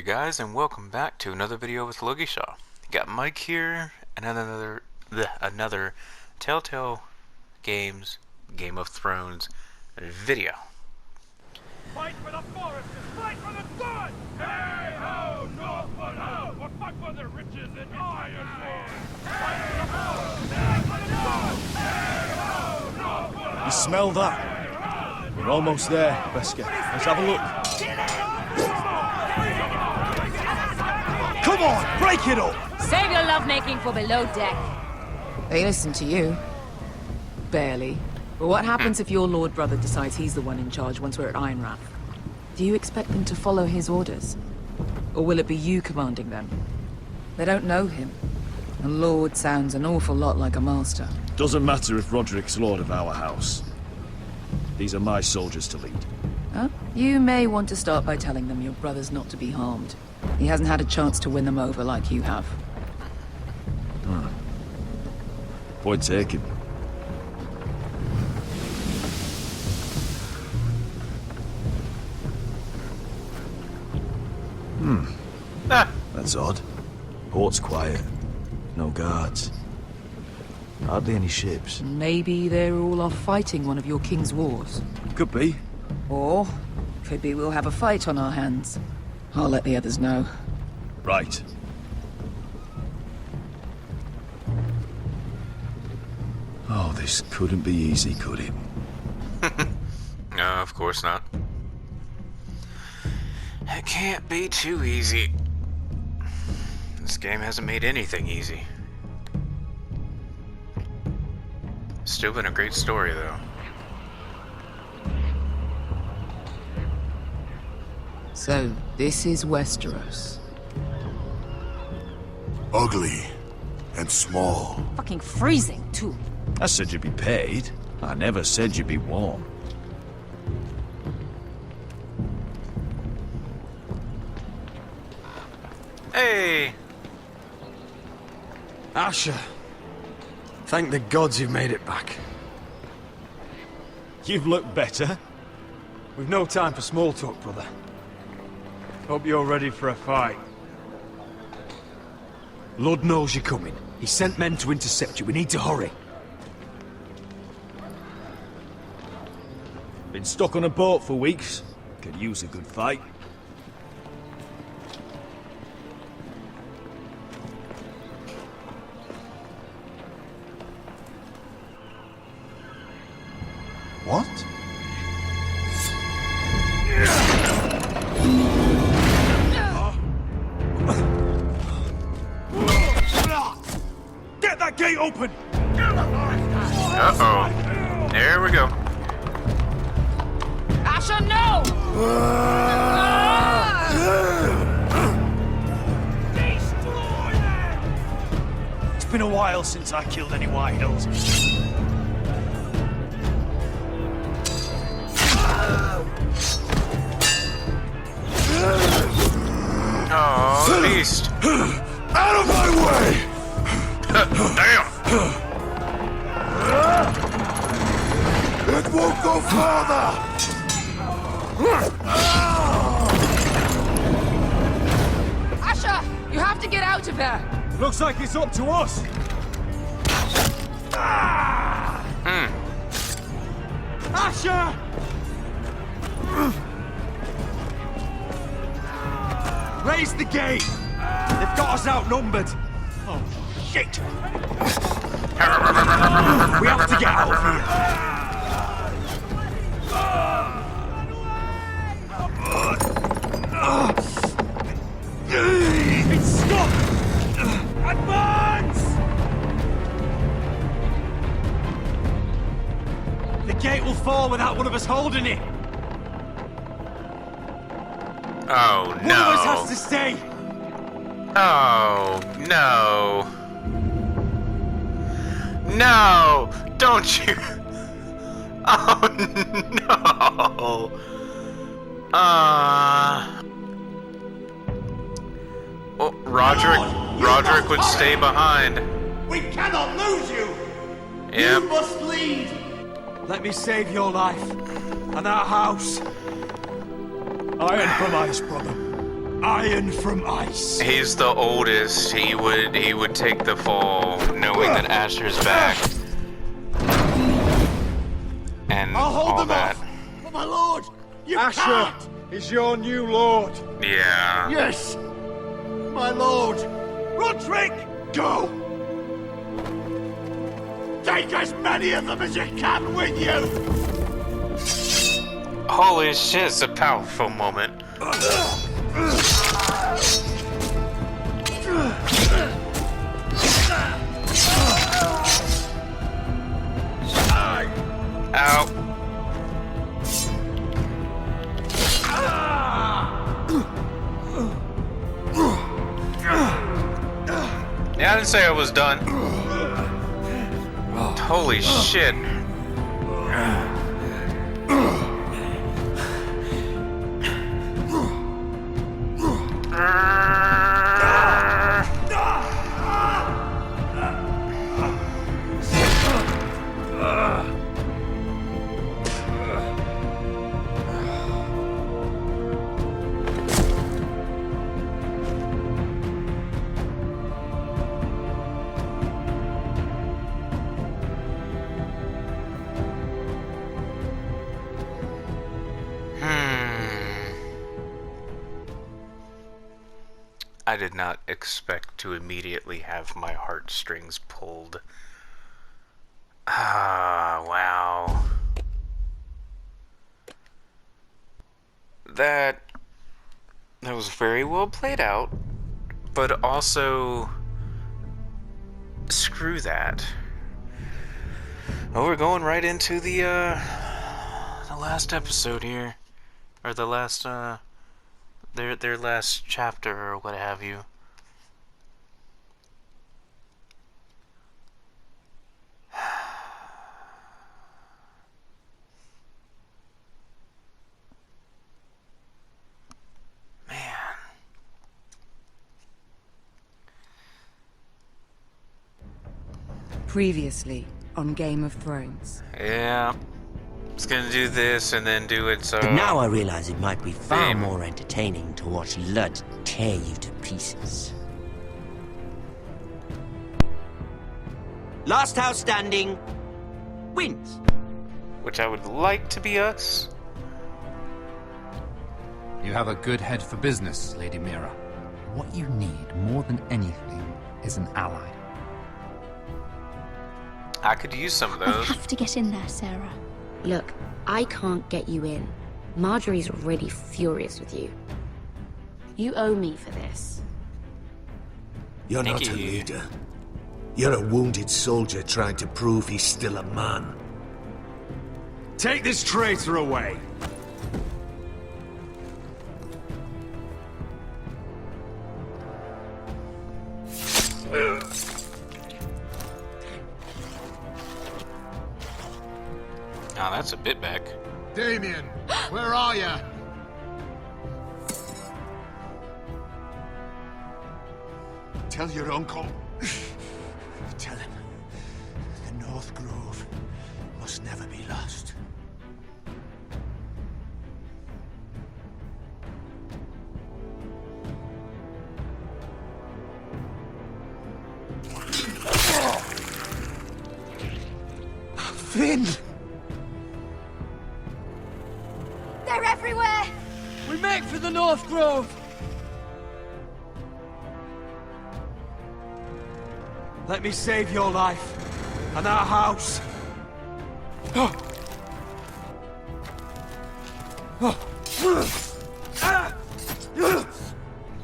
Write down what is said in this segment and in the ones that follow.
guys, and welcome back to another video with Logie Shaw. Got Mike here, and another Telltale Games Game of Thrones video. Fight for the forest and fight for the sword! Hey ho, Northwood ho! We'll fight for the riches and ironwood! Fight for the forest, fight for the sword! Hey ho, Northwood ho! You smell that? We're almost there, Wesker. Let's have a look. Come on, break it up! Save your lovemaking for below deck. They listen to you. Barely. But what happens if your lord brother decides he's the one in charge once we're at Ironrath? Do you expect them to follow his orders? Or will it be you commanding them? They don't know him. A lord sounds an awful lot like a master. Doesn't matter if Roderick's lord of our house. These are my soldiers to lead. Huh? You may want to start by telling them your brother's not to be harmed. He hasn't had a chance to win them over like you have. Point taken. That's odd. Port's quiet. No guards. Hardly any ships. Maybe they're all off fighting one of your king's wars. Could be. Or, could be we'll have a fight on our hands. I'll let the others know. Right. Oh, this couldn't be easy, could it? No, of course not. It can't be too easy. This game hasn't made anything easy. Still been a great story, though. So, this is Westeros. Ugly and small. Fucking freezing, too. I said you'd be paid. I never said you'd be warm. Hey! Asher, thank the gods you've made it back. You've looked better. We've no time for small talk, brother. Hope you're ready for a fight. Lord knows you're coming. He sent men to intercept you. We need to hurry. Been stuck on a boat for weeks. Could use a good fight. What? Get that gate open! Uh-oh. There we go. Asher, no! It's been a while since I killed any White Hills. Oh, beast. Out of my way! Damn! It won't go farther! Asher! You have to get out of there! Looks like it's up to us. Asher! Raise the gate! They've got us outnumbered. Oh, shit! We have to get out of here. It's stuck! Advance! The gate will fall without one of us holding it. Oh, One of no. us has to stay. Oh, no. No! Don't you... Oh, no! Well, Roderick would stay behind. We cannot lose you! Yep. You must lead! Let me save your life and our house. Iron promise, brother. Iron from ice. He's the oldest. He would take the fall, knowing that Asher's back, and I'll hold all them that. off! But my lord, you Asher can't! is your new lord. Yeah. Yes! My lord! Roderick! Go! Take as many of them as you can with you! Holy shit! It's a powerful moment. Ow. Yeah, I didn't say I was done. Holy shit. I did not expect to immediately have my heartstrings pulled. Ah, wow. That was very well played out, but also screw that. Well, we're going right into the last episode here, or the last their last chapter or what have you. Man. Previously on Game of Thrones. Yeah. It's gonna do this and then do it so. But now I realize it might be far Damn. more entertaining to watch Lud tear you to pieces. Last house standing wins. Which I would like to be us. You have a good head for business, Lady Mira. What you need more than anything is an ally. I could use some of I those. have to get in there, Sarah. Look, I can't get you in. Marjorie's already furious with you. You owe me for this. You're Thank not a you. leader. You're a wounded soldier trying to prove he's still a man. Take this traitor away. Oh, that's a bit back. Damien, where are you? Tell your uncle. Tell him the North Grove must never be lost. Finn! They're everywhere! We make for the North Grove. Let me save your life and our house.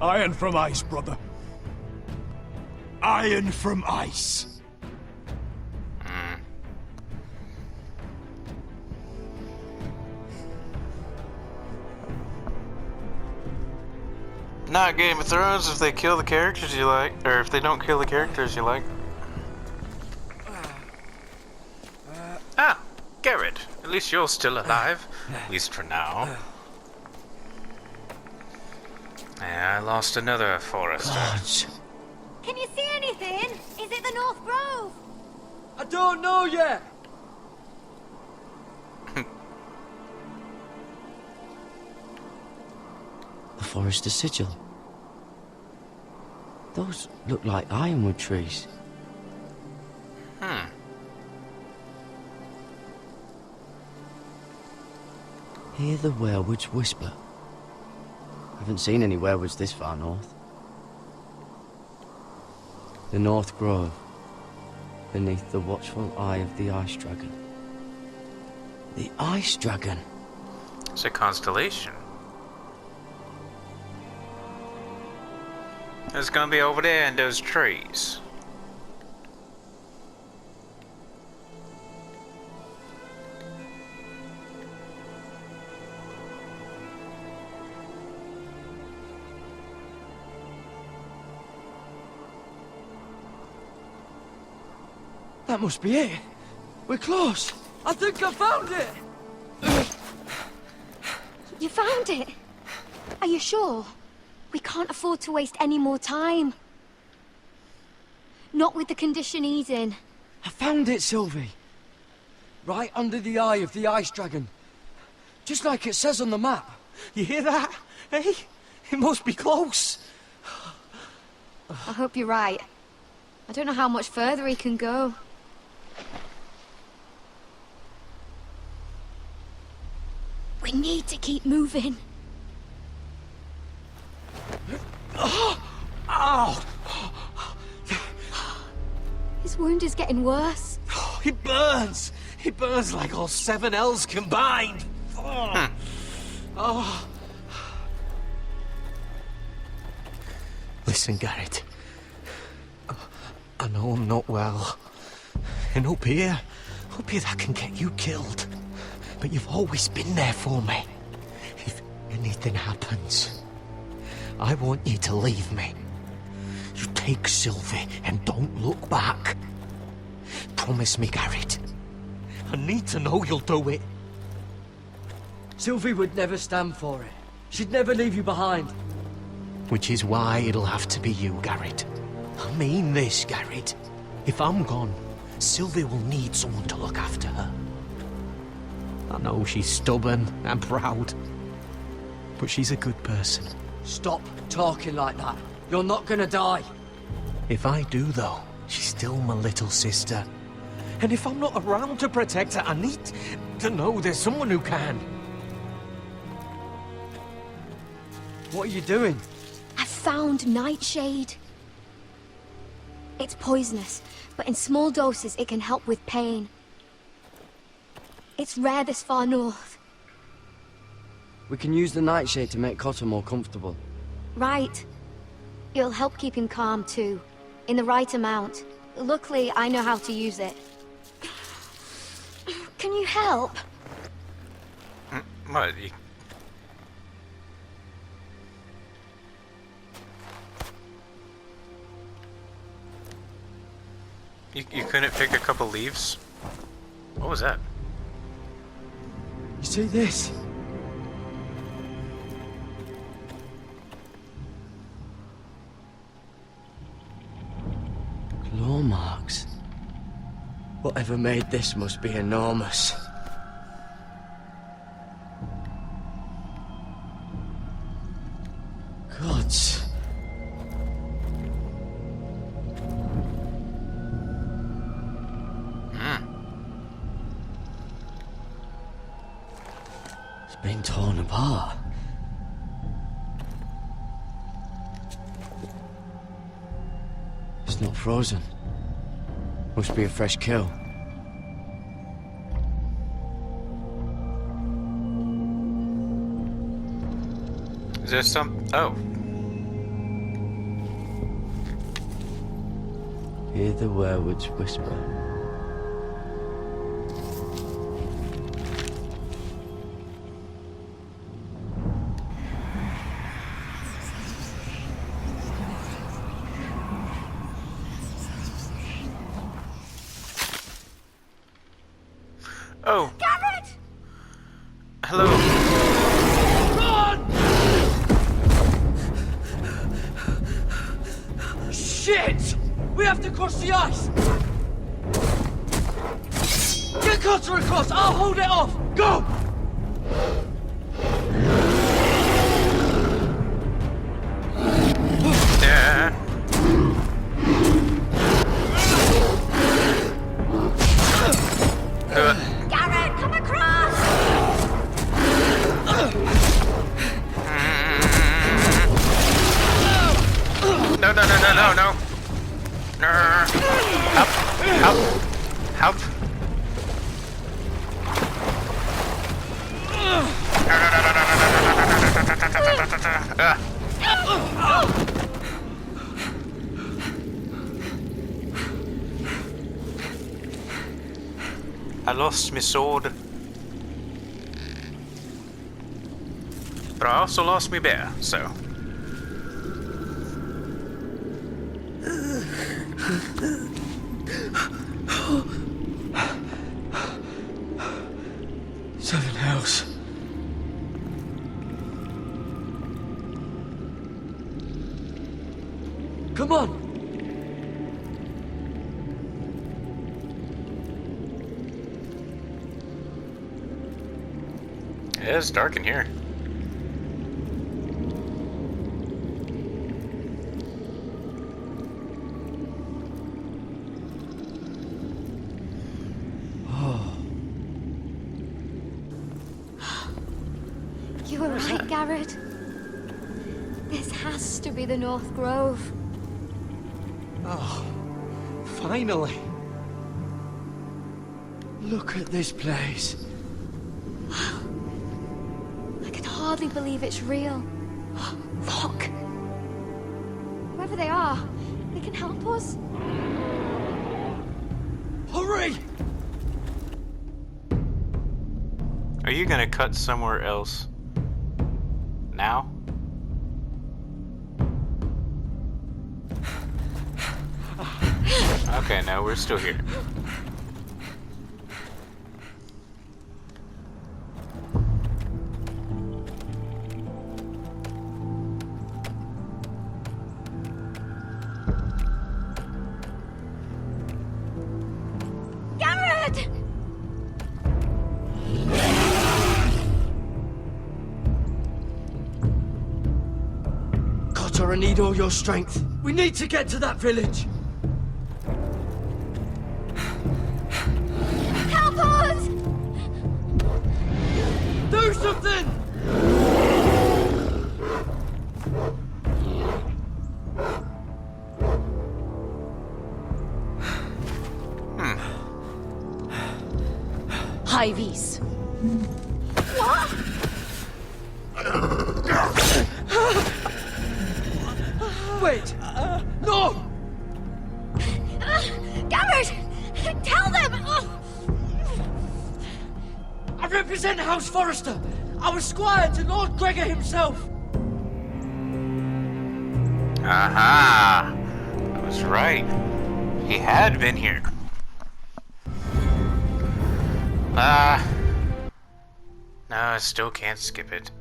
Iron from ice, brother. Iron from ice. Not Game of Thrones if they kill the characters you like, or if they don't kill the characters you like. Ah, Garrett. At least you're still alive. At least for now. Yeah, I lost another forester. Gods. Can you see anything? Is it the North Grove? I don't know yet. The Forester Sigil. Those look like ironwood trees. Hear the werewoods whisper. Haven't seen any werewoods this far north. The North Grove, beneath the watchful eye of the Ice Dragon. The Ice Dragon? It's a constellation. It's gonna be over there in those trees. That must be it. We're close. I think I found it. You found it? Are you sure? We can't afford to waste any more time. Not with the condition he's in. I found it, Sylvie. Right under the eye of the Ice Dragon. Just like it says on the map. You hear that? Hey? It must be close. I hope you're right. I don't know how much further he can go. We need to keep moving. Ow! His wound is getting worse. It burns! It burns like all 7 L's combined! Oh. Listen, Garrett. I know I'm not well. And up here that can get you killed. But you've always been there for me. If anything happens, I want you to leave me. You take Sylvie and don't look back. Promise me, Garrett. I need to know you'll do it. Sylvie would never stand for it. She'd never leave you behind. Which is why it'll have to be you, Garrett. I mean this, Garrett. If I'm gone, Sylvie will need someone to look after her. I know she's stubborn and proud, but she's a good person. Stop talking like that. You're not gonna die. If I do, though, she's still my little sister. And if I'm not around to protect her, I need to know there's someone who can. What are you doing? I found Nightshade. It's poisonous, but in small doses it can help with pain. It's rare this far north. We can use the Nightshade to make Cotter more comfortable. Right. It'll help keep him calm too, in the right amount. Luckily, I know how to use it. Can you help? What? You couldn't pick a couple leaves? What was that? You see this? Claw marks. Whatever made this must be enormous. Gods. It's been torn apart. It's not frozen. Must be a fresh kill. Is there some... Oh. Hear the werewoods whisper. Oh. Garrett! Hello. Run! Shit! We have to cross the ice! Get Cotter across! I'll hold it off! Go! Yeah. No, no, no, no, no, no. No. Help. Help. Help. No, no, no, no, no, no, no, no, no, no, no. I lost my sword. But I also lost my bear, so. Seven hells. Come on! Yeah, it's dark in here. You were right, Garrett. This has to be the North Grove. Oh, finally. Look at this place. I can hardly believe it's real. Look. Whoever they are, they can help us. Hurry! Are you gonna cut somewhere else? Now? Okay, no, we're still here. Garrett! Cotter, I need all your strength. We need to get to that village. Help us! Do something! Hivies. What? Wait! No! Garrett! Tell them! I represent House Forrester. I was squire to Lord Gregor himself. Aha! I was right. He had been here. No, I still can't skip it.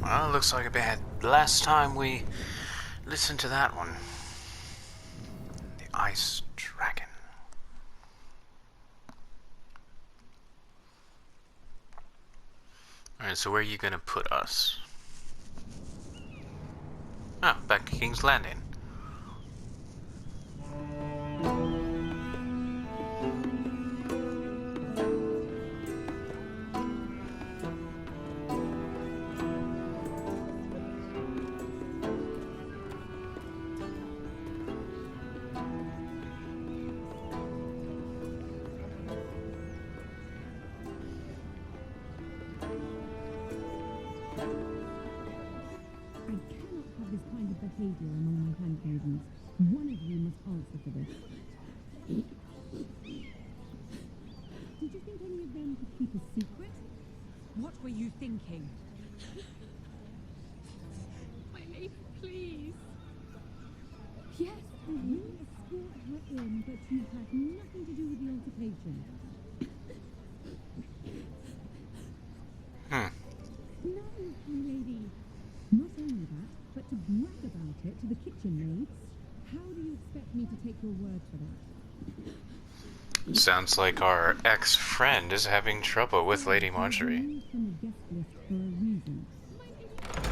Well, looks like a bad last time we listened to that one. The Ice Dragon. Alright, so where are you gonna put us? Oh, back to King's Landing. behavior among my handmaidens. One of you must answer for this. Did you think any of them could keep a secret? What were you thinking? My lady, please. Yes, I will escort her in, but you had nothing to do with the altercation. No, my lady. Not only that, but to brag about it to the kitchen maids. How do you expect me to take your word for that? Sounds like our ex-friend is having trouble with Lady Marjorie.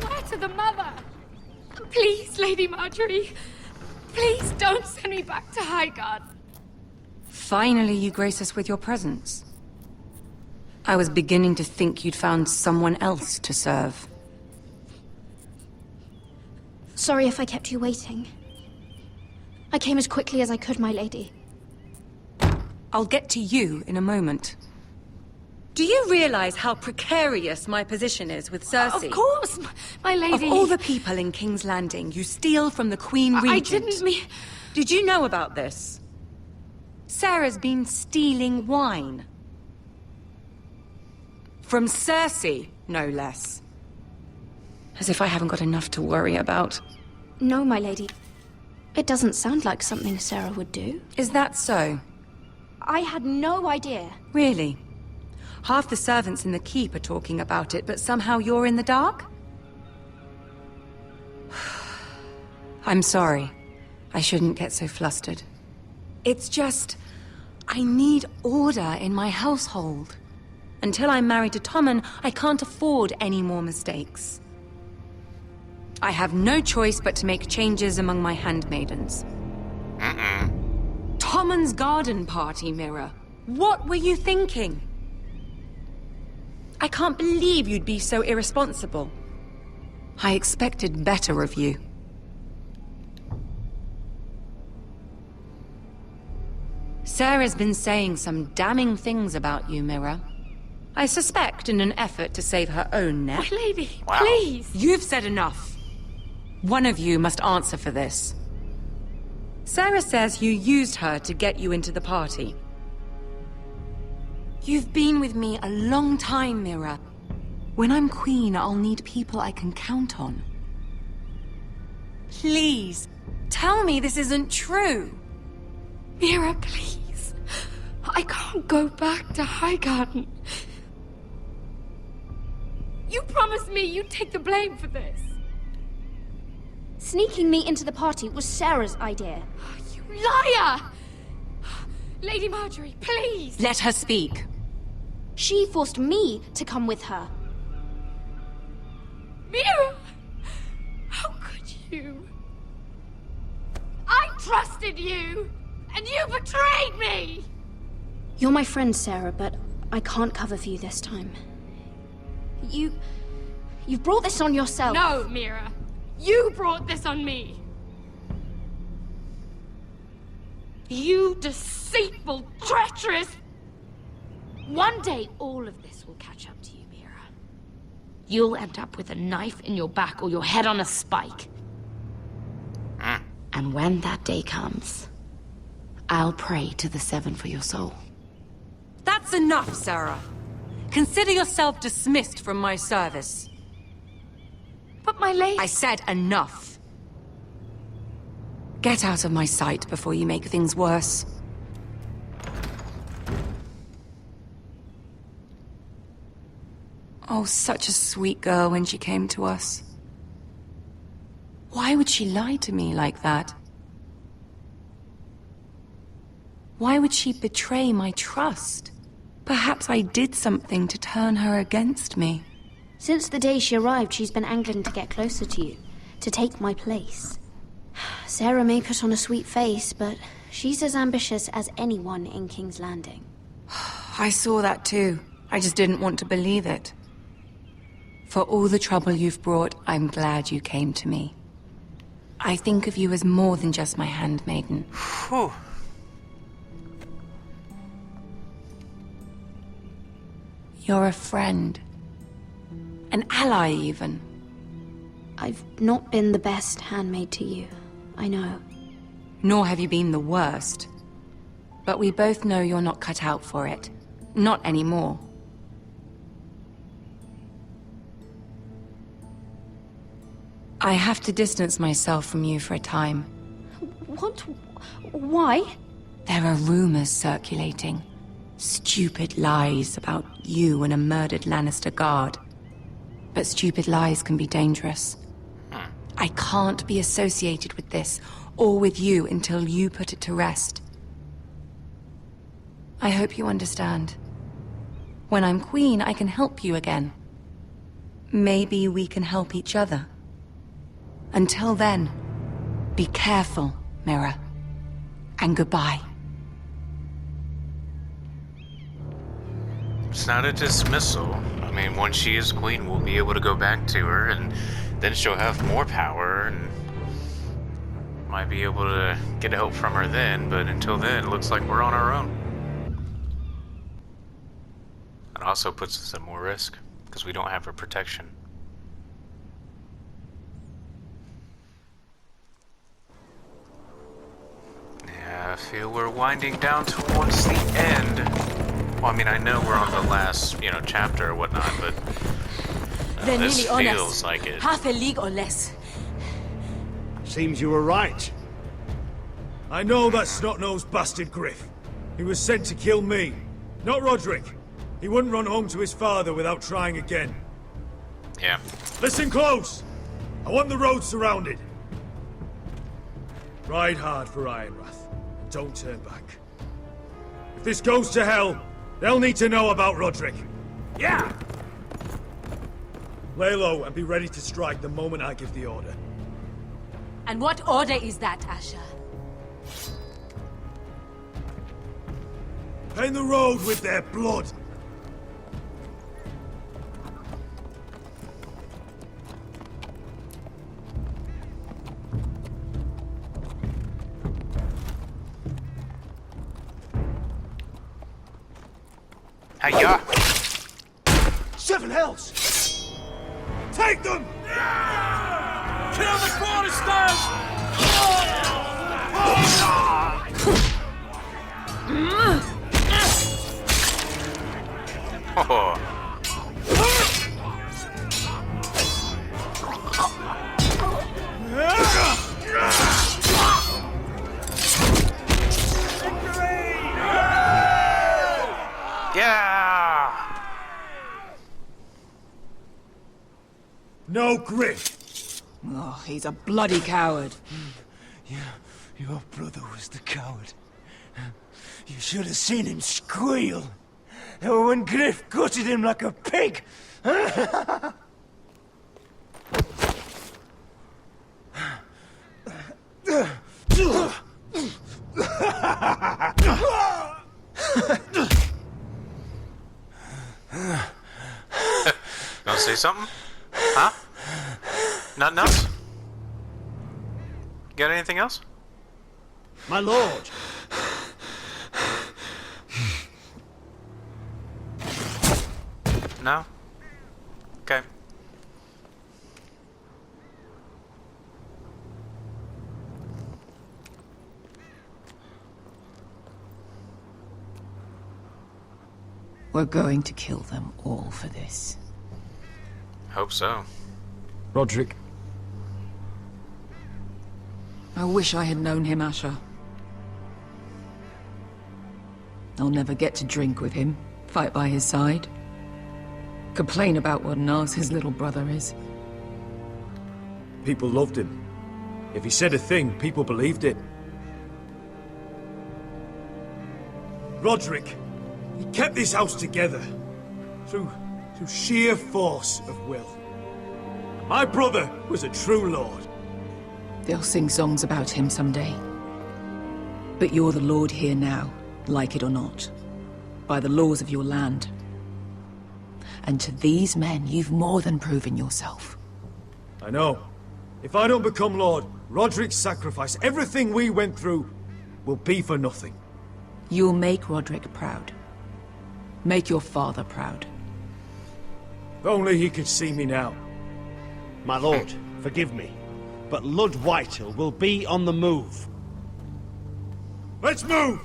Where to the mother? Please, Lady Marjorie. Please don't send me back to Highgarden. Finally, you grace us with your presence. I was beginning to think you'd found someone else to serve. Sorry if I kept you waiting. I came as quickly as I could, my lady. I'll get to you in a moment. Do you realize how precarious my position is with Cersei? Of course, my lady. Of all the people in King's Landing, you steal from the Queen Regent. I didn't mean... Did you know about this? Sarah's been stealing wine. From Cersei, no less. As if I haven't got enough to worry about. No, my lady. It doesn't sound like something Sarah would do. Is that so? I had no idea. Really? Half the servants in the keep are talking about it, but somehow you're in the dark? I'm sorry. I shouldn't get so flustered. It's just... I need order in my household. Until I'm married to Tommen, I can't afford any more mistakes. I have no choice but to make changes among my handmaidens. Tommen's garden party, Mira. What were you thinking? I can't believe you'd be so irresponsible. I expected better of you. Sarah's been saying some damning things about you, Mira. I suspect in an effort to save her own neck. My lady, please! You've said enough. One of you must answer for this. Sarah says you used her to get you into the party. You've been with me a long time, Mira. When I'm queen, I'll need people I can count on. Please, tell me this isn't true. Mira, please. I can't go back to Highgarden. You promised me you'd take the blame for this. Sneaking me into the party was Sarah's idea. You liar! Lady Marjorie, please! Let her speak. She forced me to come with her. Mira! How could you? I trusted you! And you betrayed me! You're my friend, Sarah, but I can't cover for you this time. You've brought this on yourself. No, Mira. You brought this on me. You deceitful, treacherous... One day, all of this will catch up to you, Mira. You'll end up with a knife in your back or your head on a spike. And when that day comes, I'll pray to the Seven for your soul. That's enough, Sarah. Consider yourself dismissed from my service. But my lady... I said enough. Get out of my sight before you make things worse. Oh, such a sweet girl when she came to us. Why would she lie to me like that? Why would she betray my trust? Perhaps I did something to turn her against me. Since the day she arrived, she's been angling to get closer to you, to take my place. Sarah may put on a sweet face, but she's as ambitious as anyone in King's Landing. I saw that too. I just didn't want to believe it. For all the trouble you've brought, I'm glad you came to me. I think of you as more than just my handmaiden. Whew. You're a friend. An ally, even. I've not been the best handmaid to you. I know. Nor have you been the worst. But we both know you're not cut out for it. Not anymore. I have to distance myself from you for a time. What? Why? There are rumors circulating. Stupid lies about you and a murdered Lannister guard. But stupid lies can be dangerous. I can't be associated with this, or with you, until you put it to rest. I hope you understand. When I'm queen, I can help you again. Maybe we can help each other. Until then, be careful, Mira. And goodbye. It's not a dismissal. I mean, once she is queen, we'll be able to go back to her, and then she'll have more power, and might be able to get help from her then, but until then, it looks like we're on our own. It also puts us at more risk, because we don't have her protection. Yeah, I feel we're winding down towards the end. Well, I mean, I know we're on the last, chapter or whatnot, but They're this nearly on us. feels like it. Half a league or less. Seems you were right. I know that snot-nosed bastard Griff. He was sent to kill me, not Roderick. He wouldn't run home to his father without trying again. Yeah. Listen close! I want the road surrounded. Ride hard for Ironrath. Don't turn back. If this goes to hell, they'll need to know about Roderick. Yeah! Lay low and be ready to strike the moment I give the order. And what order is that, Asher? Paint the road with their blood. Hiya! Seven hells! Take them! Kill the Foresters! Oh. Yeah! No Griff! Oh, he's a bloody coward. Your brother was the coward. You should have seen him squeal. When Griff gutted him like a pig. Gonna say something? Huh? Nothing else? Got anything else? My lord! No? Okay. We're going to kill them all for this. Hope so. Roderick. I wish I had known him, Asher. I'll never get to drink with him, fight by his side, complain about what an arse his little brother is. People loved him. If he said a thing, people believed it. Roderick, he kept this house together. Through sheer force of will. My brother was a true lord. They'll sing songs about him someday. But you're the lord here now, like it or not. By the laws of your land. And to these men, you've more than proven yourself. I know. If I don't become lord, Roderick's sacrifice, everything we went through, will be for nothing. You'll make Roderick proud. Make your father proud. If only he could see me now. My lord, Forgive me, but Lud Whitehill will be on the move. Let's move!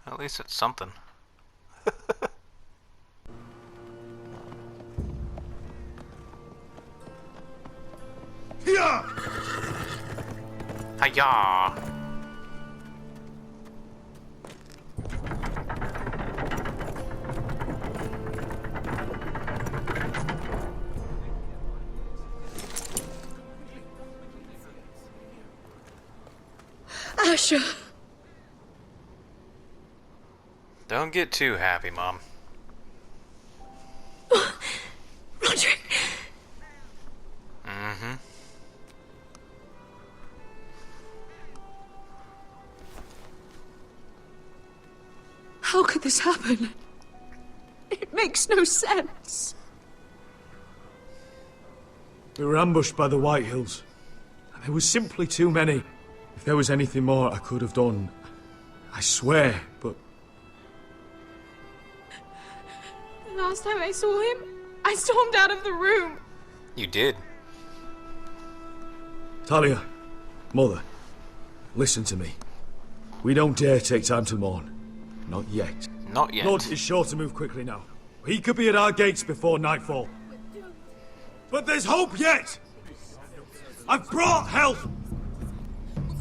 At least it's something. Yeah! Hiya! Asher! Don't get too happy, Mom. Roderick! Mm-hmm. How could this happen? It makes no sense. We were ambushed by the Whitehills. There was simply too many. If there was anything more I could have done, I swear, but... The last time I saw him, I stormed out of the room. You did. Talia, Mother, listen to me. We don't dare take time to mourn. Not yet. Not yet. Lord is sure to move quickly now. He could be at our gates before nightfall. But there's hope yet! I've brought help!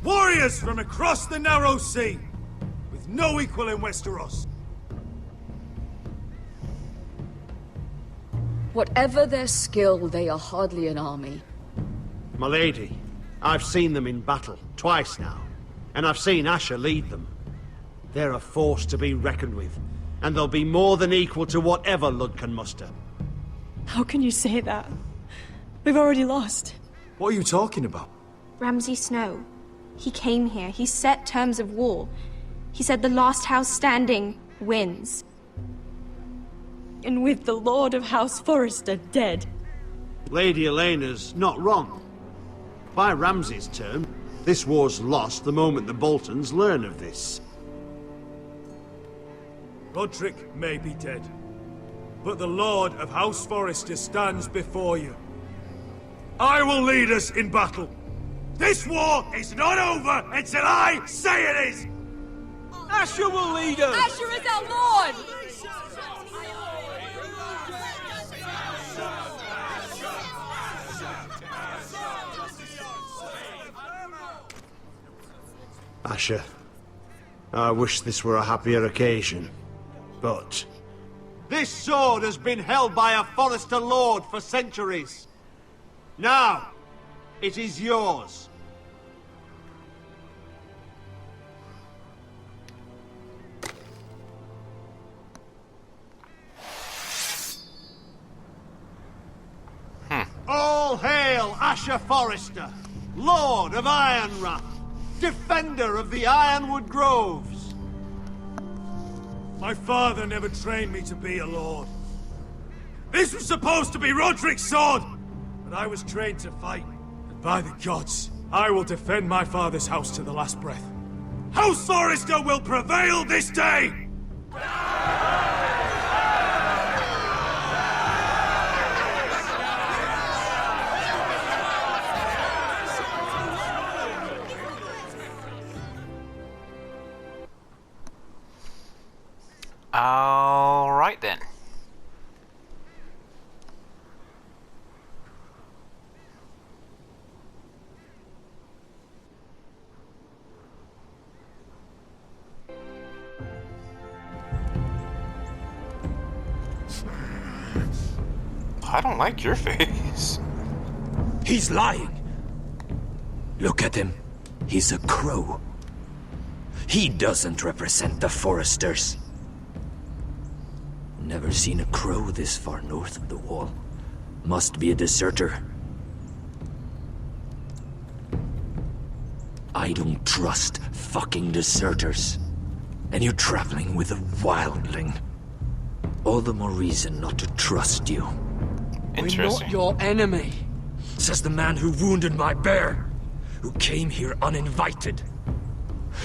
Warriors from across the narrow sea, with no equal in Westeros. Whatever their skill, they are hardly an army. My lady, I've seen them in battle, twice now, and I've seen Asher lead them. They're a force to be reckoned with, and they'll be more than equal to whatever Lud can muster. How can you say that? We've already lost. What are you talking about? Ramsay Snow. He came here. He set terms of war. He said the last house standing wins. And with the Lord of House Forrester dead. Lady Elena's not wrong. By Ramsay's term, this war's lost the moment the Boltons learn of this. Roderick may be dead, but the Lord of House Forrester stands before you. I will lead us in battle. This war is not over until I say it is! Asher will lead us! Asher is our Lord! Asher, I wish this were a happier occasion, but... This sword has been held by a Forrester Lord for centuries. Now, it is yours. All hail Asher Forrester, Lord of Ironrath, defender of the Ironwood Groves. My father never trained me to be a lord. This was supposed to be Roderick's sword, but I was trained to fight. And by the gods, I will defend my father's house to the last breath. House Forrester will prevail this day! All right then. I don't like your face. He's lying. Look at him. He's a crow. He doesn't represent the Foresters. Never seen a crow this far north of the wall. Must be a deserter. I don't trust fucking deserters. And you're traveling with a wildling. All the more reason not to trust you. Interesting. We're not your enemy, says the man who wounded my bear, who came here uninvited.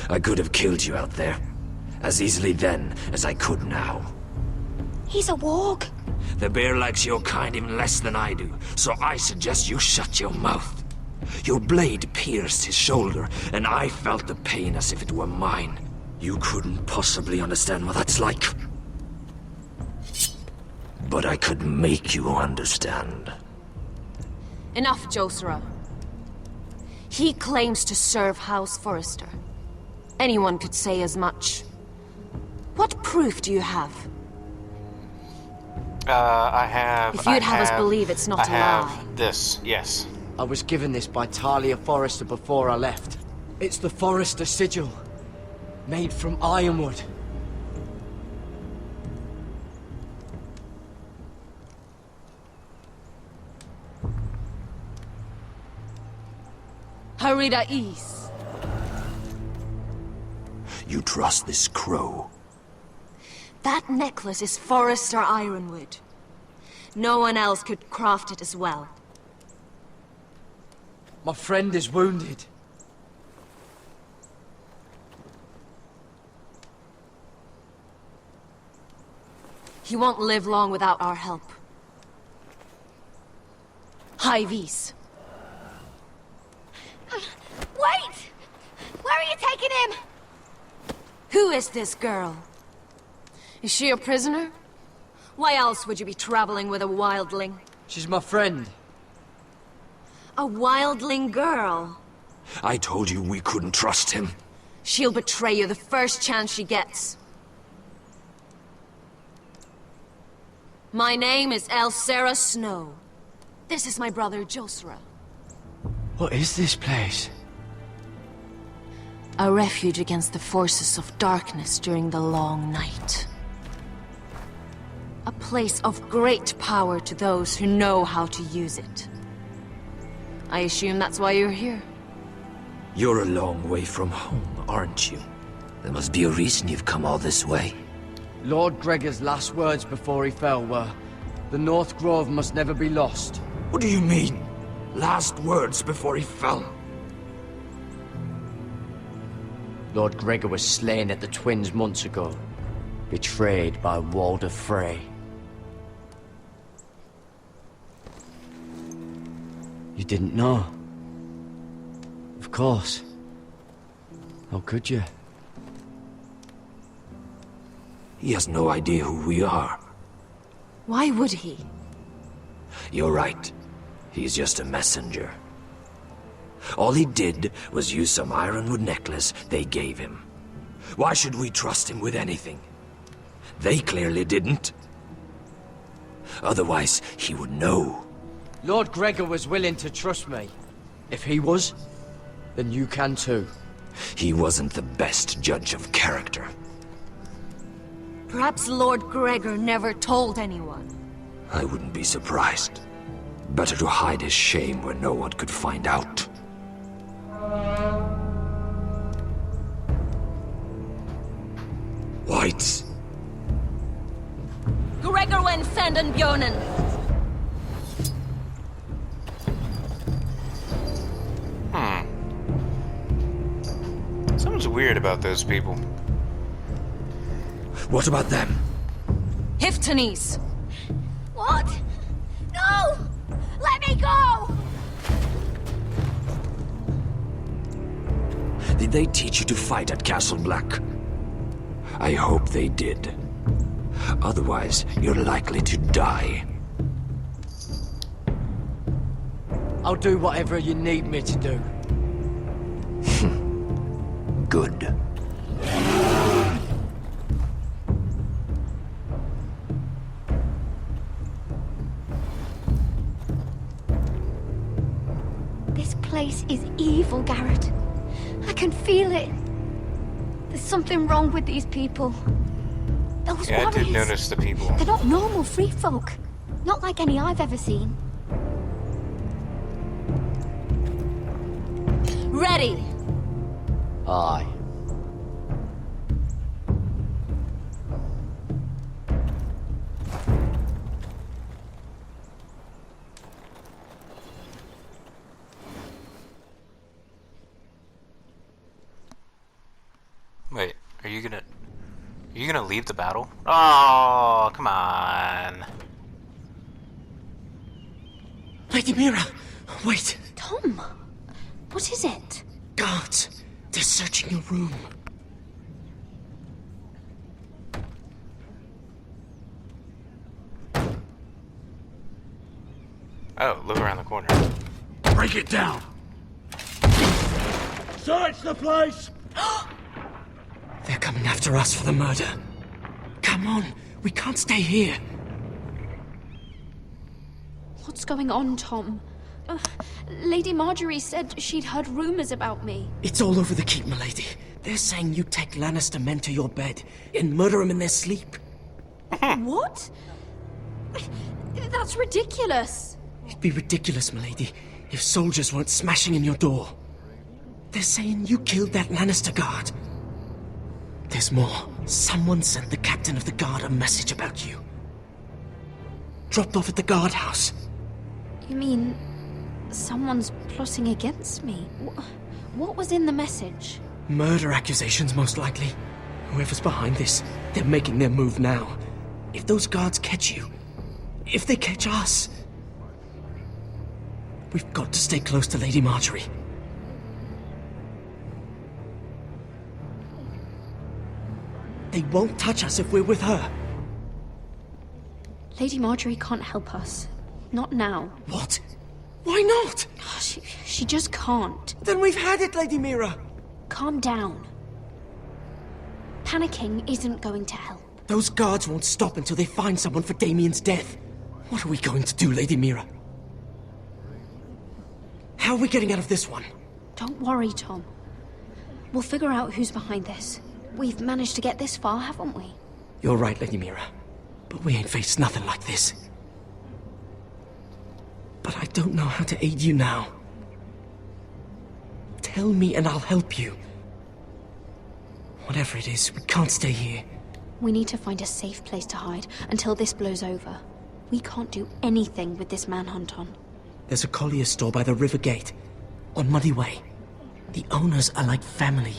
I could have killed you out there, As easily then as I could now. He's a warg. The bear likes your kind even less than I do, so I suggest you shut your mouth. Your blade pierced his shoulder, and I felt the pain as if it were mine. You couldn't possibly understand what that's like. But I could make you understand. Enough, Josera. He claims to serve House Forrester. Anyone could say as much. What proof do you have? I have... If you'd have us believe it's not a lie. This, yes. I was given this by Talia Forrester before I left. It's the Forrester sigil, made from ironwood. Harida East. You trust this crow? That necklace is Forrester ironwood. No one else could craft it as well. My friend is wounded. He won't live long without our help. High Vis. Wait! Where are you taking him? Who is this girl? Is she a prisoner? Why else would you be traveling with a wildling? She's my friend. A wildling girl? I told you we couldn't trust him. She'll betray you the first chance she gets. My name is Elsera Snow. This is my brother Josera. What is this place? A refuge against the forces of darkness during the long night. A place of great power to those who know how to use it. I assume that's why you're here. You're a long way from home, aren't you? There must be a reason you've come all this way. Lord Gregor's last words before he fell were, "The North Grove must never be lost." What do you mean? Last words before he fell? Lord Gregor was slain at the Twins months ago, betrayed by Walder Frey. You didn't know? Of course. How could you? He has no idea who we are. Why would he? You're right. He's just a messenger. All he did was use some ironwood necklace they gave him. Why should we trust him with anything? They clearly didn't. Otherwise, he would know. Lord Gregor was willing to trust me. If he was, then you can too. He wasn't the best judge of character. Perhaps Lord Gregor never told anyone. I wouldn't be surprised. Better to hide his shame where no one could find out. Whites. Gregor went senden Bjonen. Something's weird about those people. What about them? Hiftanis. What? No! Let me go! Did they teach you to fight at Castle Black? I hope they did. Otherwise, you're likely to die. I'll do whatever you need me to do. Good. This place is evil, Garrett. I can feel it. There's something wrong with these people. Those Yeah, I warriors, did notice the people. they're not normal free folk. Not like any I've ever seen. Ready! Aye. Wait, are you gonna... You gonna leave the battle? Oh, come on. Lady Mira, wait. Tom, what is it? Guards, they're searching your room. Oh, look around the corner. Break it down! Search the place! They're coming after us for the murder. Come on, we can't stay here. What's going on, Tom? Lady Marjorie said she'd heard rumors about me. It's all over the keep, milady. They're saying you take Lannister men to your bed and murder them in their sleep. What? That's ridiculous. It'd be ridiculous, milady, if soldiers weren't smashing in your door. They're saying you killed that Lannister guard. There's more. Someone sent the captain of the guard a message about you. Dropped off at the guardhouse. You mean someone's plotting against me? What was in the message? Murder accusations, most likely. Whoever's behind this, they're making their move now. If those guards catch you, if they catch us, we've got to stay close to Lady Marjorie. They won't touch us if we're with her. Lady Marjorie can't help us. Not now. What? Why not? She just can't. Then we've had it, Lady Mira. Calm down. Panicking isn't going to help. Those guards won't stop until they find someone for Damien's death. What are we going to do, Lady Mira? How are we getting out of this one? Don't worry, Tom. We'll figure out who's behind this. We've managed to get this far, haven't we? You're right, Lady Mira. But we ain't faced nothing like this. But I don't know how to aid you now. Tell me and I'll help you. Whatever it is, we can't stay here. We need to find a safe place to hide until this blows over. We can't do anything with this manhunt on. There's a collier store by the river gate, on Muddy Way. The owners are like family.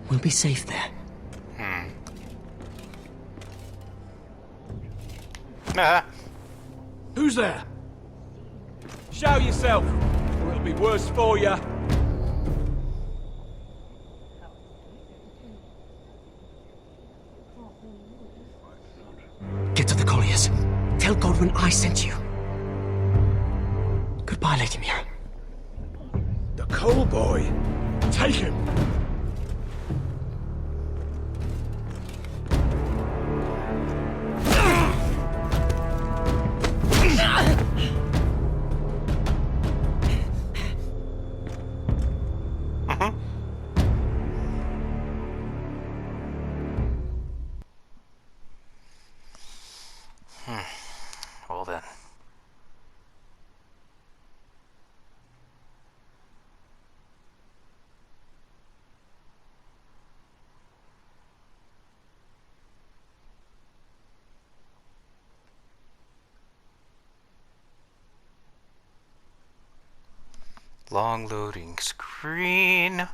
We'll be safe there. Who's there? Show yourself, or it'll be worse for you. Get to the colliers. Tell Godwin I sent you. Goodbye, Lady Mira. The coal boy. Take him. Well then. Long loading screen.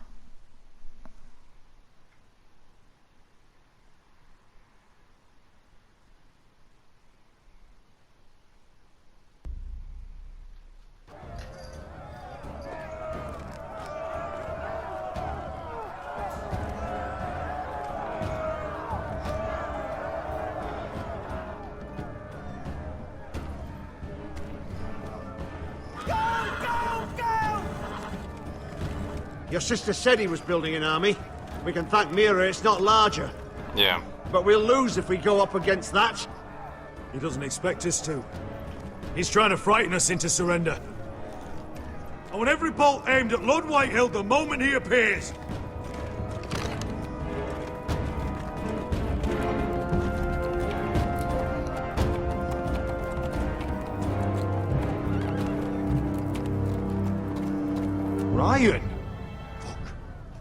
Your sister said he was building an army. We can thank Mira it's not larger. Yeah. But we'll lose if we go up against that. He doesn't expect us to. He's trying to frighten us into surrender. I want every bolt aimed at Lord Whitehill the moment he appears. Ryan!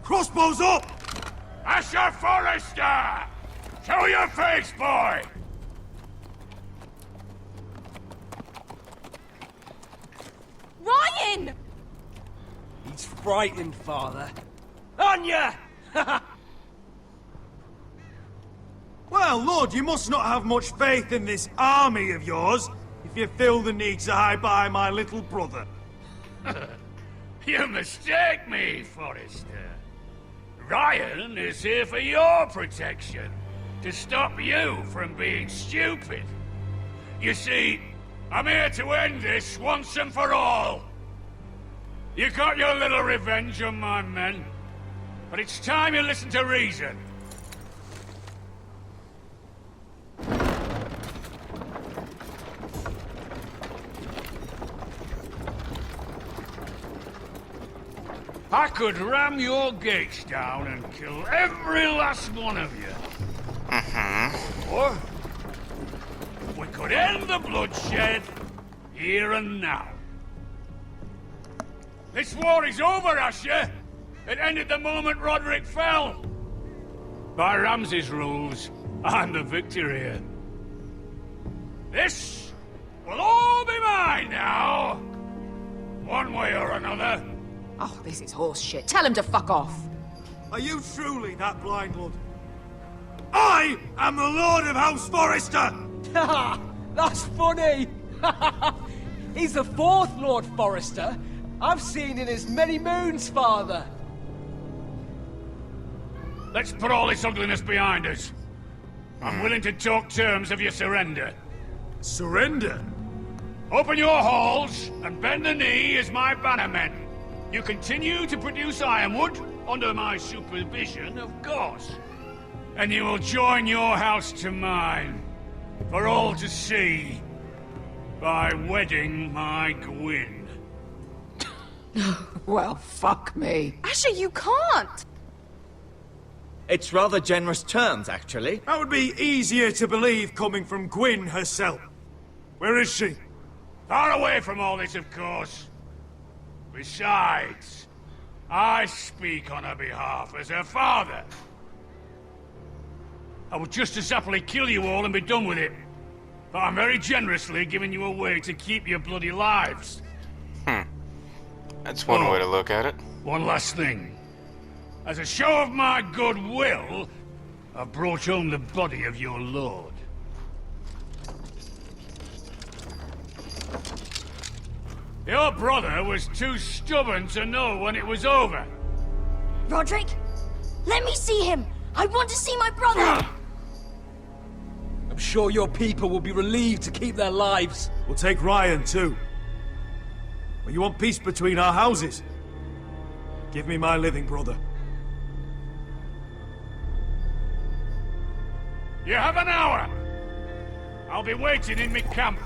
Crossbows up! Asher Forrester! Show your face, boy! Ryan! He's frightened, Father. On ya! Well, Lord, you must not have much faith in this army of yours, if you feel the need to hide by my little brother. You mistake me, Forrester. Ryan is here for your protection, to stop you from being stupid. You see, I'm here to end this once and for all. You got your little revenge on my men, but it's time you listen to reason. I could ram your gates down and kill every last one of you. Or we could end the bloodshed here and now. This war is over, Asher. It ended the moment Roderick fell. By Ramsay's rules, I'm the victor here. This will all be mine now. One way or another. Oh, this is horse shit. Tell him to fuck off. Are you truly that blind, Lord? I am the Lord of House Forrester! That's funny! He's the fourth Lord Forrester I've seen in as many moons, Father. Let's put all this ugliness behind us. I'm willing to talk terms of your surrender. Surrender? Open your halls and bend the knee as my bannermen. You continue to produce ironwood under my supervision, of course. And you will join your house to mine, for all to see, by wedding my Gwyn. Well, fuck me. Asher, you can't! It's rather generous terms, actually. That would be easier to believe coming from Gwyn herself. Where is she? Far away from all this, of course. Besides, I speak on her behalf as her father. I would just as happily kill you all and be done with it. But I'm very generously giving you a way to keep your bloody lives. That's one way to look at it. One last thing. As a show of my goodwill, I've brought home the body of your lord. Your brother was too stubborn to know when it was over. Roderick, let me see him. I want to see my brother. I'm sure your people will be relieved to keep their lives. We'll take Ryan, too. But you want peace between our houses? Give me my living brother. You have an hour. I'll be waiting in my camp.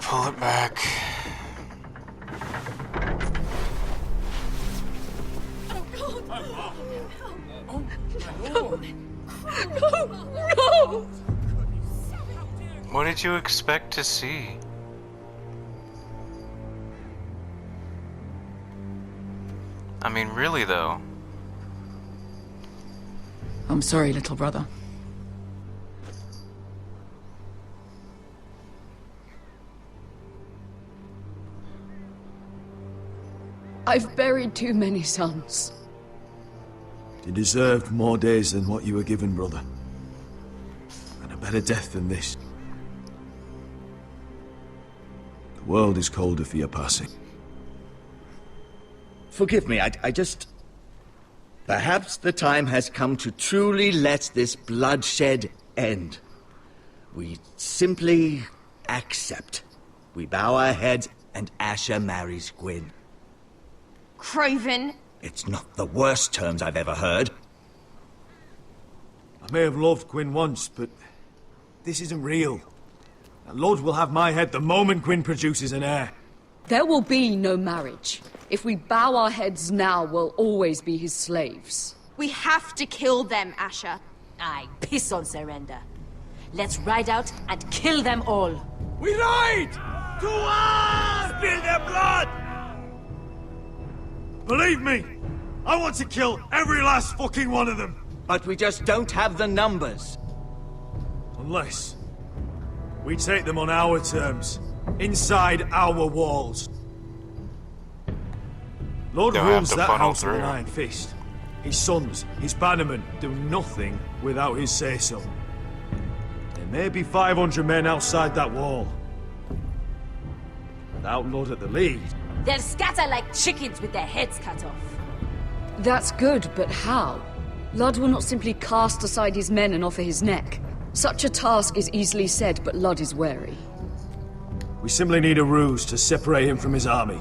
Pull it back. No! What did you expect to see? I mean, really, though. I'm sorry, little brother. I've buried too many sons. You deserved more days than what you were given, brother. And a better death than this. The world is colder for your passing. Forgive me, I just... Perhaps the time has come to truly let this bloodshed end. We simply accept. We bow our heads and Asher marries Gwyn. Craven, It's not the worst terms I've ever heard. I may have loved Gwyn once, but this isn't real. Lord will have my head the moment Gwyn produces an heir. There will be no marriage. If we bow our heads now, we'll always be his slaves. We have to kill them, Asher. Aye, piss on surrender. Let's ride out and kill them all. We ride! To arms! Spill their blood! Believe me, I want to kill every last fucking one of them. But we just don't have the numbers. Unless we take them on our terms, inside our walls. Lord They'll have rules to that funnel house with an through. iron fist. His sons, his bannermen, do nothing without his say-so. There may be 500 men outside that wall. Without Lord at the lead, They'll scatter like chickens with their heads cut off. That's good, but how? Ludd will not simply cast aside his men and offer his neck. Such a task is easily said, but Ludd is wary. we simply need a ruse to separate him from his army.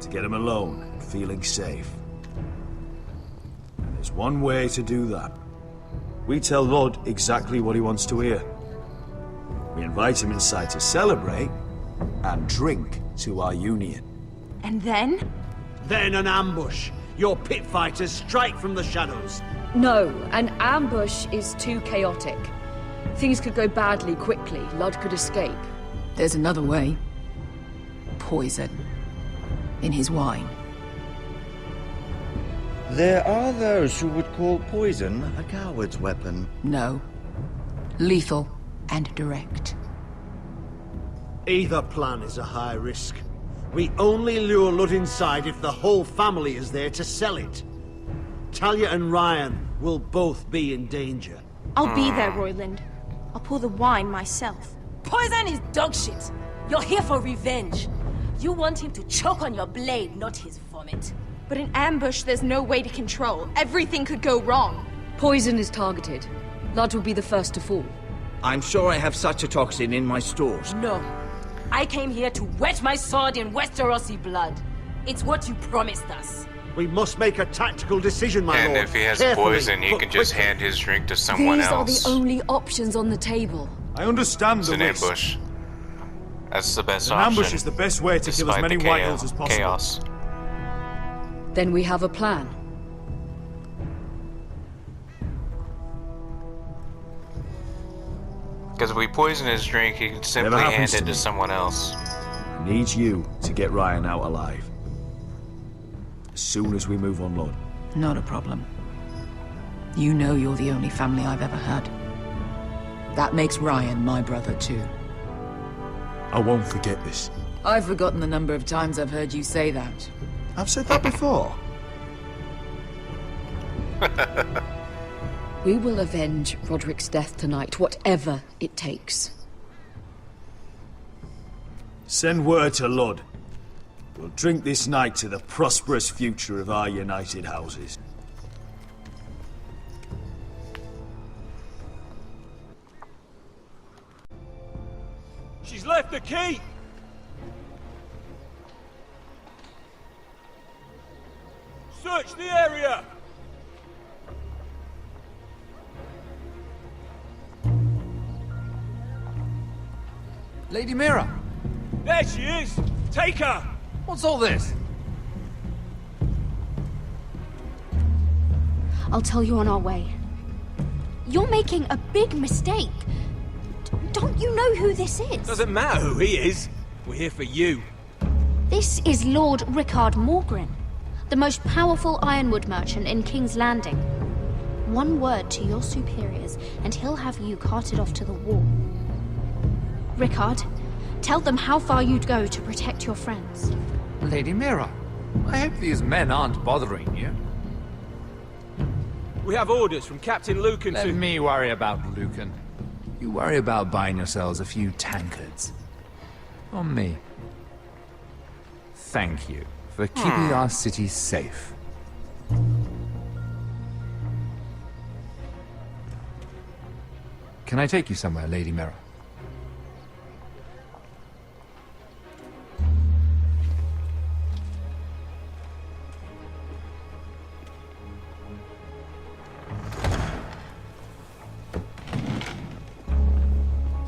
To get him alone and feeling safe. And there's one way to do that. We tell Lord exactly what he wants to hear. We invite him inside to celebrate and drink to our union. And then? Then an ambush. Your pit fighters strike from the shadows. No, an ambush is too chaotic. Things could go badly quickly. Ludd could escape. There's another way. Poison. In his wine. There are those who would call poison a coward's weapon. No. Lethal and direct. Either plan is a high risk. We only lure Ludd inside if the whole family is there to sell it. Talia and Ryan will both be in danger. I'll be there, Royland. I'll pour the wine myself. Poison is dog shit. You're here for revenge. You want him to choke on your blade, not his vomit. But in ambush, there's no way to control. Everything could go wrong. Poison is targeted. Ludd will be the first to fall. I'm sure I have such a toxin in my stores. No. I came here to wet my sword in Westerosi blood. It's what you promised us. We must make a tactical decision, my And lord. if he has Carefully, poison, he but can just quickly. hand his drink to someone These else. are the only options on the table. I understand It's the an risk. ambush. That's the best An option. ambush is the best way to kill as despite many the White Hills as possible. Chaos. Then we have a plan. Because if we poison his drink, he can simply Whatever hand happens it to to me. someone else. I need you to get Ryan out alive. As soon as we move on, Lord. Not a problem. You know you're the only family I've ever had. That makes Ryan my brother too. I won't forget this. I've forgotten the number of times I've heard you say that. I've said that before. We will avenge Roderick's death tonight, whatever it takes. Send word to Lud. We'll drink this night to the prosperous future of our united houses. She's left the key! Search the area! Lady Mira! There she is! Take her! What's all this? I'll tell you on our way. You're making a big mistake. Don't you know who this is? Doesn't matter who he is. We're here for you. This is Lord Rickard Morgren, the most powerful ironwood merchant in King's Landing. One word to your superiors, and he'll have you carted off to the wall. Rickard, tell them how far you'd go to protect your friends. Lady Mira, I hope these men aren't bothering you. We have orders from Captain Lucan Let to... me worry about Lucan. You worry about buying yourselves a few tankards. On me. Thank you for keeping our city safe. Can I take you somewhere, Lady Mira?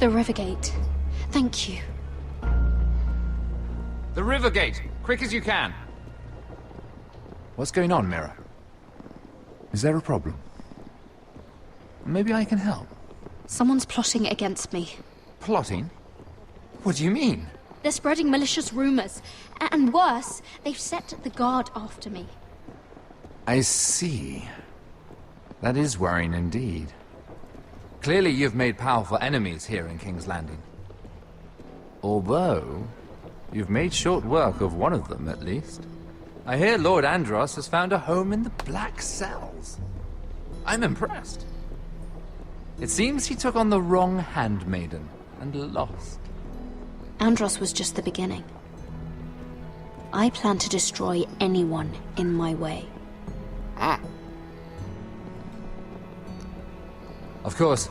The river gate. Thank you. The river gate! Quick as you can! What's going on, Mira? Is there a problem? Maybe I can help. Someone's plotting against me. Plotting? What do you mean? They're spreading malicious rumors. And worse, they've set the guard after me. I see. That is worrying indeed. Clearly you've made powerful enemies here in King's Landing. Although, you've made short work of one of them, at least. I hear Lord Andros has found a home in the Black Cells. I'm impressed. It seems he took on the wrong handmaiden and lost. Andros was just the beginning. I plan to destroy anyone in my way. Of course,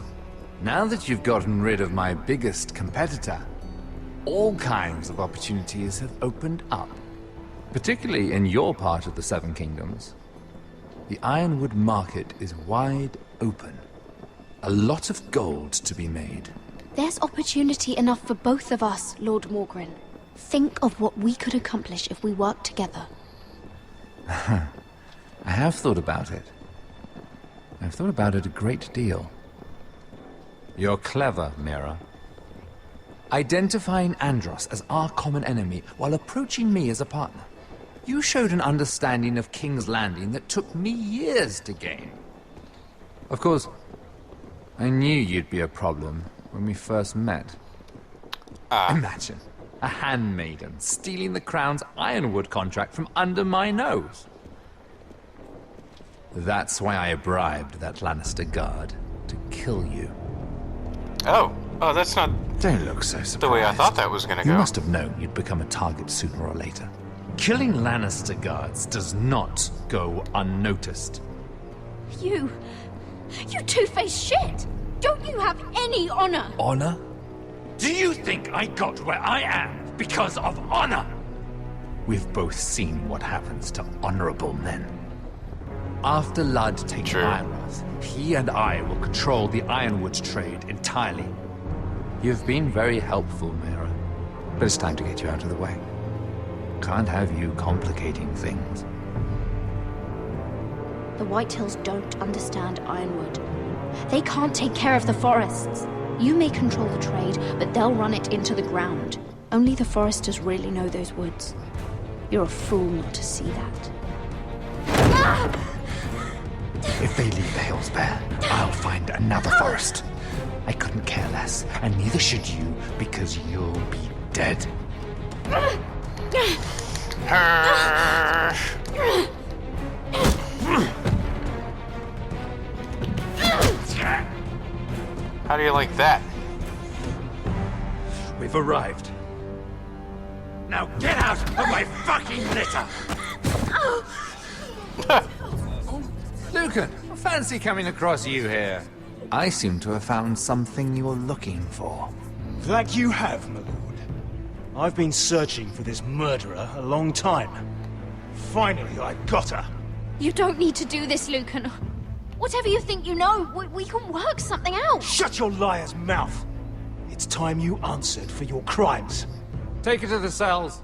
now that you've gotten rid of my biggest competitor, all kinds of opportunities have opened up. Particularly in your part of the Seven Kingdoms. The Ironwood market is wide open. A lot of gold to be made. There's opportunity enough for both of us, Lord Morgren. Think of what we could accomplish if we worked together. I have thought about it. I've thought about it a great deal. You're clever, Mira. Identifying Andros as our common enemy while approaching me as a partner. You showed an understanding of King's Landing that took me years to gain. Of course, I knew you'd be a problem when we first met. Imagine, a handmaiden stealing the Crown's Ironwood contract from under my nose. That's why I bribed that Lannister guard to kill you. Oh, that's not... Don't look so surprised. The way I thought that was gonna go. You must have known you'd become a target sooner or later. Killing Lannister guards does not go unnoticed. You two-faced shit! Don't you have any honor? Honor? Do you think I got where I am because of honor? We've both seen what happens to honorable men. After Ludd takes Ironrath, he and I will control the Ironwood trade entirely. You've been very helpful, Mira. But it's time to get you out of the way. Can't have you complicating things. The Whitehills don't understand Ironwood. They can't take care of the forests. You may control the trade, but they'll run it into the ground. Only the foresters really know those woods. You're a fool not to see that. If they leave the hills bare, I'll find another forest. I couldn't care less, and neither should you, because you'll be dead. How do you like that? We've arrived. Now get out of my fucking litter! Lucan, fancy coming across you here. I seem to have found something you're looking for. That you have, my lord. I've been searching for this murderer a long time. Finally, I got her. You don't need to do this, Lucan. Whatever you think you know, we can work something out. Shut your liar's mouth. It's time you answered for your crimes. Take her to the cells.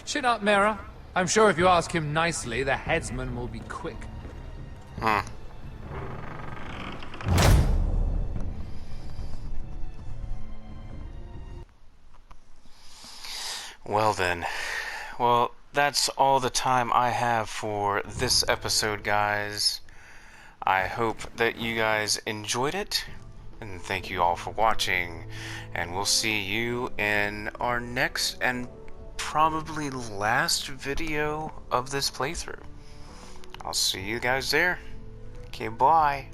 Chin up, Mira. I'm sure if you ask him nicely, the headsman will be quick. Well then. Well, that's all the time I have for this episode, guys. I hope that you guys enjoyed it, and thank you all for watching, and we'll see you in our next and probably last video of this playthrough. I'll see you guys there. Okay, bye.